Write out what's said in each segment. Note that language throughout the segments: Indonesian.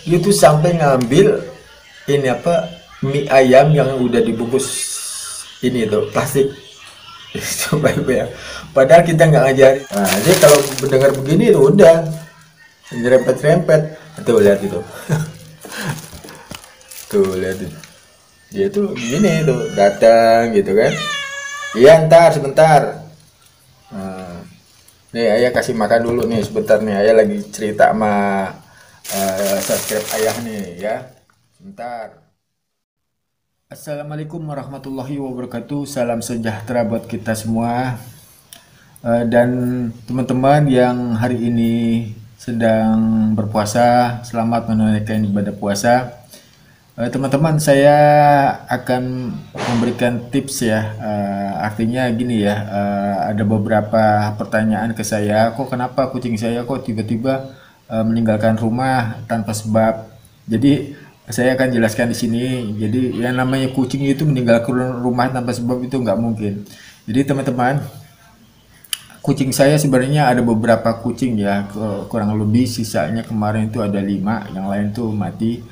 Dia tuh sampai ngambil ini apa, mie ayam yang udah dibungkus ini tuh plastik. Coba ya. Padahal kita nggak ngajarin. Nah, dia kalau mendengar begini tuh udah nyerempet-nyerempet. Tuh lihat itu. Tuh lihat itu. Dia tuh gini tuh datang gitu kan. Iya ntar sebentar. Nah, nih ayah kasih makan dulu nih sebentar nih. Ayah lagi cerita sama subscribe ayah nih ya. Sebentar. Assalamualaikum warahmatullahi wabarakatuh. Salam sejahtera buat kita semua. Dan teman-teman yang hari ini sedang berpuasa, selamat menunaikan ibadah puasa. Teman-teman, saya akan memberikan tips ya. Artinya gini ya, ada beberapa pertanyaan ke saya, kok kenapa kucing saya kok tiba-tiba meninggalkan rumah tanpa sebab. Jadi saya akan jelaskan di sini. Jadi yang namanya kucing itu meninggalkan rumah tanpa sebab itu nggak mungkin. Jadi teman-teman, kucing saya sebenarnya ada beberapa kucing ya, kurang lebih sisanya kemarin itu ada 5, yang lain tuh mati.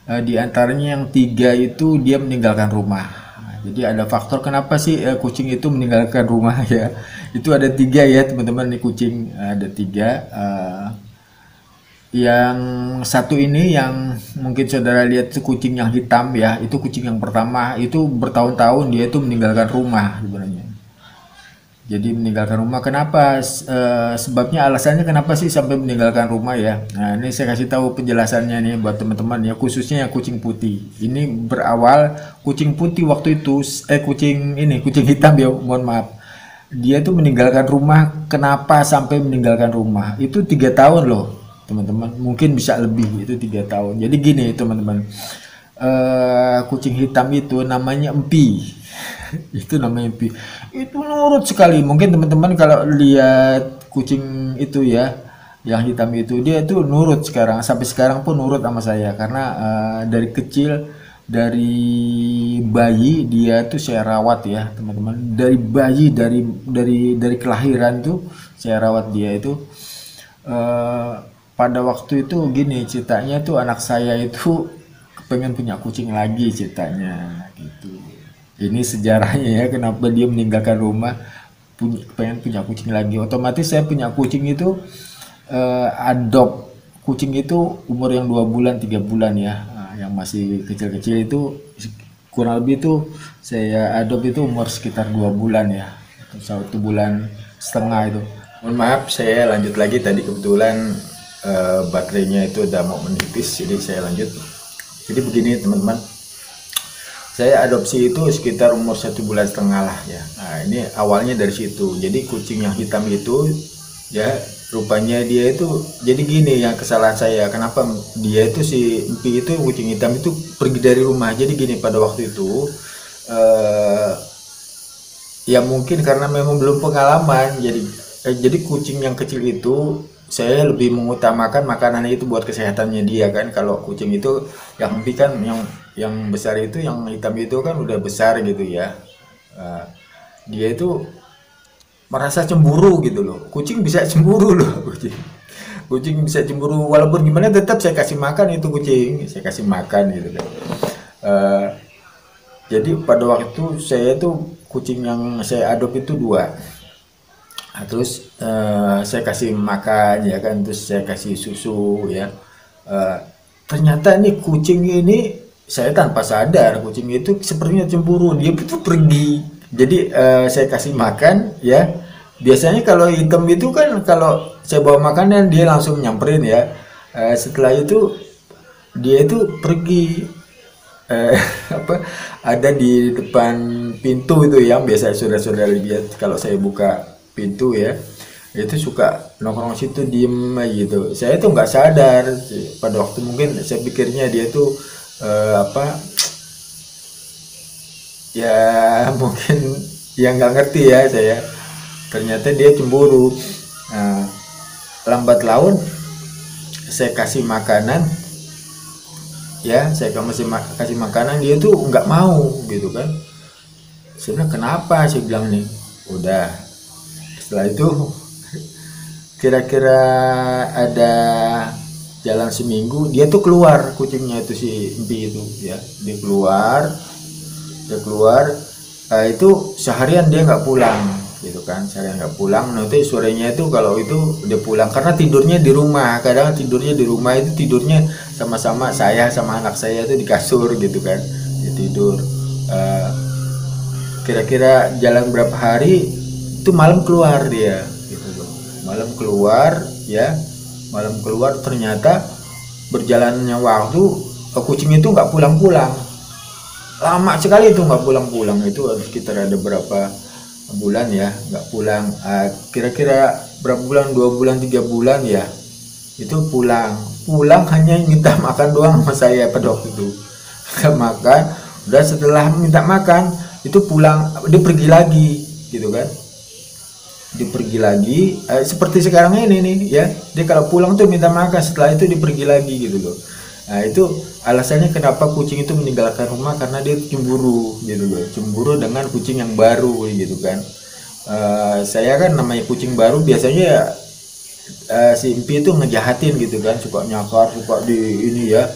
Di antaranya yang 3 itu dia meninggalkan rumah. Nah, jadi ada faktor kenapa sih kucing itu meninggalkan rumah ya. Itu ada 3 ya teman-teman, nih kucing ada 3. Yang satu ini yang mungkin saudara lihat itu kucing yang hitam ya, itu kucing yang pertama itu bertahun-tahun dia itu meninggalkan rumah sebenarnya. Jadi meninggalkan rumah kenapa? Sebabnya alasannya kenapa sih sampai meninggalkan rumah ya? Nah ini saya kasih tahu penjelasannya nih buat teman-teman ya, khususnya yang kucing putih. Ini berawal kucing putih waktu itu, kucing hitam ya, mohon maaf. Dia tuh meninggalkan rumah. Kenapa sampai meninggalkan rumah? Itu 3 tahun loh, teman-teman. Mungkin bisa lebih, itu 3 tahun. Jadi gini teman-teman, kucing hitam itu namanya Empi. Itu namanya Empi. Itu nurut sekali. Mungkin teman-teman kalau lihat kucing itu ya, yang hitam itu, dia itu nurut sekarang. Sampai sekarang pun nurut sama saya karena dari kecil, dari bayi dia tuh saya rawat ya, teman-teman. Dari bayi, dari kelahiran tuh saya rawat dia itu. eh, Pada waktu itu gini ceritanya tuh, anak saya itu pengen punya kucing lagi ceritanya gitu. Ini sejarahnya ya kenapa dia meninggalkan rumah, pengen punya kucing lagi. Otomatis saya punya kucing itu, adopt kucing itu umur yang 2 bulan 3 bulan ya. Nah, yang masih kecil-kecil itu kurang lebih itu saya adopt itu umur sekitar 2 bulan ya, 1 bulan setengah itu. Mohon maaf, saya lanjut lagi tadi kebetulan baterainya itu udah mau menipis, jadi saya lanjut. Jadi begini teman-teman, saya adopsi itu sekitar umur 1 bulan setengah lah ya. Nah ini awalnya dari situ. Jadi kucing yang hitam itu ya, rupanya dia itu jadi gini, yang kesalahan saya kenapa dia itu, si Empi itu kucing hitam itu pergi dari rumah. Jadi gini, pada waktu itu ya mungkin karena memang belum pengalaman, jadi kucing yang kecil itu saya lebih mengutamakan makanan itu buat kesehatannya dia kan. Kalau kucing itu yang Empi kan, yang besar itu, yang hitam itu kan udah besar gitu ya. Eh, Dia itu merasa cemburu gitu loh. Kucing bisa cemburu loh, kucing bisa cemburu, walaupun gimana tetap saya kasih makan itu kucing, saya kasih makan gitu kan. Eh, jadi pada waktu itu saya tuh kucing yang saya adopt itu 2. Nah, terus saya kasih makan ya kan, terus saya kasih susu ya. Eh, Ternyata nih kucing ini, saya tanpa sadar kucing itu sepertinya cemburu, dia itu pergi. Jadi saya kasih makan ya. Biasanya kalau hitam itu kan kalau saya bawa makanan dia langsung nyamperin ya. Setelah itu dia itu pergi, eh, apa, ada di depan pintu itu yang biasa saudara-saudara lihat kalau saya buka pintu ya, itu suka nongkrong situ diem aja gitu. Saya tuh nggak sadar pada waktu, mungkin saya pikirnya dia tuh apa ya, mungkin yang nggak ngerti ya saya, ternyata dia cemburu. Nah, lambat laun saya kasih makanan ya, saya kasih makanan, dia tuh nggak mau gitu kan. Sebenarnya kenapa, saya bilang nih, udah. Setelah itu kira-kira ada jalan seminggu dia tuh keluar, kucingnya itu si Empi itu ya, dia keluar itu seharian dia nggak pulang gitu kan, seharian nggak pulang. Nanti sorenya itu kalau itu dia pulang karena tidurnya di rumah, kadang tidurnya di rumah itu tidurnya sama-sama, saya sama anak saya itu di kasur gitu kan, dia tidur. Eh, Kira-kira jalan berapa hari itu malam keluar dia gitu loh, malam keluar ya, malam keluar ternyata berjalannya waktu kucing itu nggak pulang-pulang, lama sekali itu nggak pulang-pulang, itu sekitar ada berapa bulan ya nggak pulang. Kira-kira berapa bulan, 2 bulan 3 bulan ya, itu pulang pulang hanya minta makan doang sama saya pada waktu itu. Nggak makan, udah setelah minta makan itu pulang, dia pergi lagi gitu kan, dia pergi lagi seperti sekarang ini nih ya, dia kalau pulang tuh minta makan, setelah itu dia pergi lagi gitu loh. Nah itu alasannya kenapa kucing itu meninggalkan rumah, karena dia cemburu gitu loh, cemburu dengan kucing yang baru gitu kan. Saya kan namanya kucing baru biasanya ya, si Impi itu ngejahatin gitu kan, suka nyakar, suka di ini ya.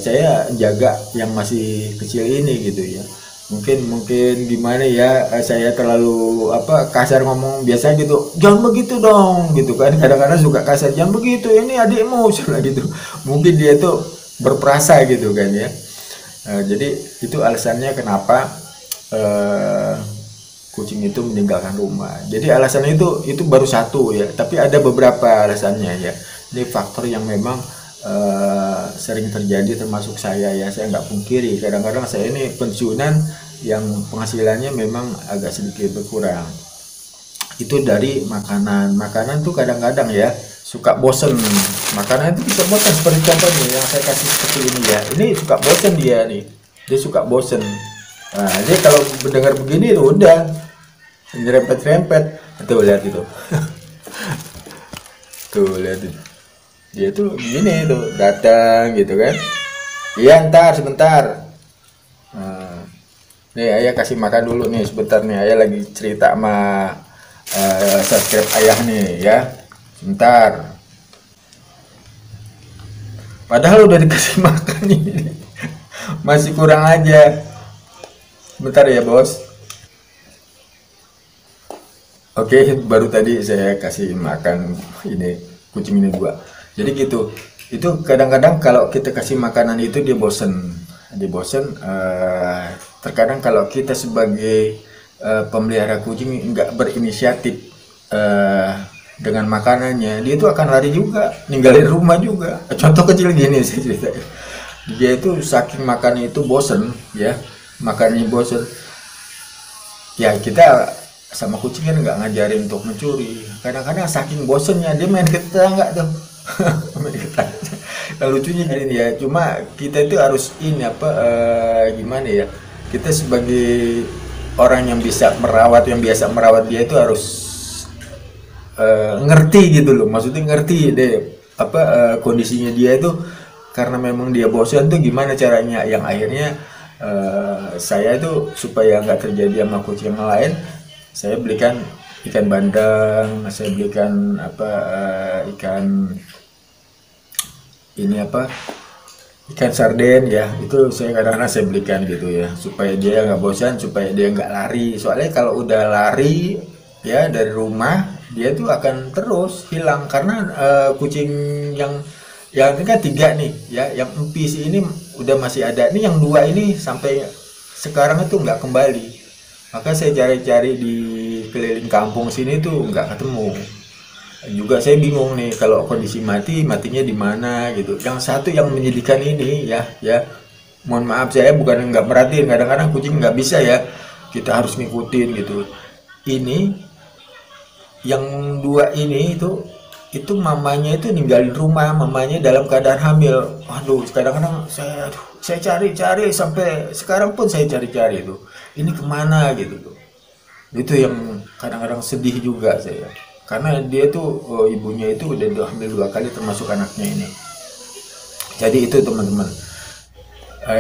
Saya jaga yang masih kecil ini gitu ya. Mungkin gimana ya, saya terlalu kasar ngomong biasa gitu, jangan begitu dong gitu kan, kadang-kadang suka kasar, jangan begitu, ini adikmu salah gitu, mungkin dia tuh berperasa gitu kan ya. Jadi itu alasannya kenapa kucing itu meninggalkan rumah. Jadi alasannya itu baru satu ya, tapi ada beberapa alasannya ya. Ini faktor yang memang sering terjadi termasuk saya ya, saya nggak pungkiri kadang-kadang saya ini pensiunan yang penghasilannya memang agak sedikit berkurang. Itu dari makanan tuh kadang-kadang ya suka bosen, makanan itu bisa bosen, seperti contohnya yang saya kasih seperti ini ya, ini suka bosen dia suka bosen. Nah dia kalau mendengar begini tuh udah nyerempet-nyerempet, tuh lihat itu tuh lihat itu, dia tuh gini tuh datang gitu kan, iya ntar sebentar. Nah, nih ayah kasih makan dulu nih sebentar nih, ayah lagi cerita sama subscribe ayah nih ya, sebentar. Padahal udah dikasih makan nih masih kurang aja, bentar ya bos. Oke, baru tadi saya kasih makan ini kucing ini dua. Jadi gitu. Itu kadang-kadang kalau kita kasih makanan itu dia bosen. Dia bosen. Terkadang kalau kita sebagai pemelihara kucing nggak berinisiatif dengan makanannya, dia itu akan lari juga, ninggalin rumah juga. Contoh kecil gini saya cerita. Dia itu saking makannya itu bosen, ya, makannya bosen. Ya kita sama kucing kan nggak ngajarin untuk mencuri, kadang-kadang saking bosennya dia main ke tetangga tuh main ke tetangga. Nah, lucunya gini ya, cuma kita itu harus ini gimana ya, kita sebagai orang yang bisa merawat, yang biasa merawat dia itu harus ngerti gitu loh, maksudnya ngerti deh kondisinya dia itu, karena memang dia bosan tuh gimana caranya, yang akhirnya saya itu supaya nggak terjadi sama kucing yang lain, saya belikan ikan bandeng, saya belikan ikan ini ikan sarden ya, itu saya kadang-kadang saya belikan gitu ya, supaya dia nggak bosan, supaya dia nggak lari. Soalnya kalau udah lari ya dari rumah, dia tuh akan terus hilang, karena kucing yang ini kan 3 nih ya, yang empis ini udah masih ada nih, yang 2 ini sampai sekarang itu nggak kembali. Maka saya cari-cari di keliling kampung sini tuh nggak ketemu. Juga saya bingung nih, kalau kondisi matinya di mana gitu. Yang satu yang menyedihkan ini ya, mohon maaf saya bukan nggak merhatiin, kadang-kadang kucing nggak bisa ya, kita harus ngikutin gitu. Ini yang 2 ini itu mamanya itu ninggalin rumah, mamanya dalam keadaan hamil. Waduh, kadang-kadang saya cari-cari sampai sekarang pun saya cari-cari itu. Ini kemana gitu tuh. Itu yang kadang-kadang sedih juga saya. Karena dia tuh ibunya itu udah hamil 2 kali termasuk anaknya ini. Jadi itu teman-teman.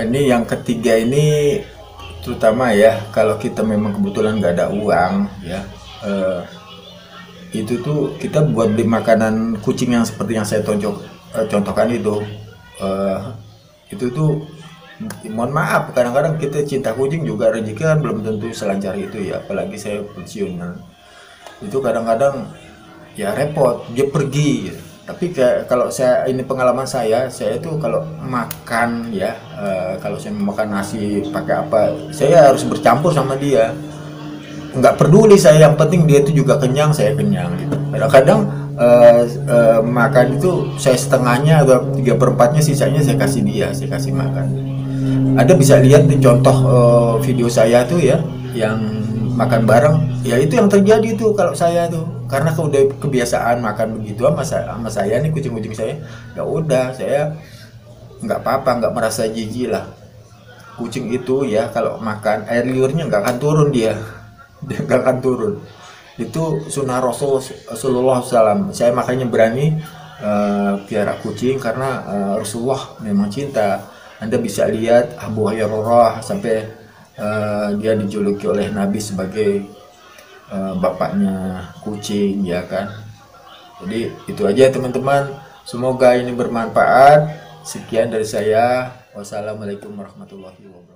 Ini yang ketiga ini terutama ya, kalau kita memang kebetulan nggak ada uang ya. Itu tuh kita buat beli makanan kucing yang seperti yang saya contohkan eh, itu tuh mohon maaf, kadang-kadang kita cinta kucing juga rezeki kan belum tentu selancar itu ya, apalagi saya pensiunan itu kadang-kadang ya repot dia pergi gitu. Tapi kayak kalau saya ini pengalaman saya itu kalau makan ya, kalau saya makan nasi pakai apa saya harus bercampur sama dia, nggak peduli saya, yang penting dia itu juga kenyang, saya kenyang gitu. Kadang-kadang makan itu saya setengahnya atau 3/4-nya, sisanya saya kasih dia, saya kasih makan. Ada bisa lihat di contoh video saya tuh ya, yang makan bareng ya, itu yang terjadi tuh kalau saya tuh, karena udah kebiasaan makan begitu sama saya nih, kucing-kucing saya, ya udah saya nggak apa-apa, nggak merasa jijik lah. Kucing itu ya kalau makan air liurnya nggak akan turun dia nggak akan turun. Itu sunnah Rasulullah SAW. Saya makanya berani piara kucing karena Rasulullah memang cinta. Anda bisa lihat Abu Hurairah sampai dia dijuluki oleh Nabi sebagai bapaknya kucing, ya kan. Jadi itu aja teman-teman, semoga ini bermanfaat. Sekian dari saya, wassalamualaikum warahmatullahi wabarakatuh.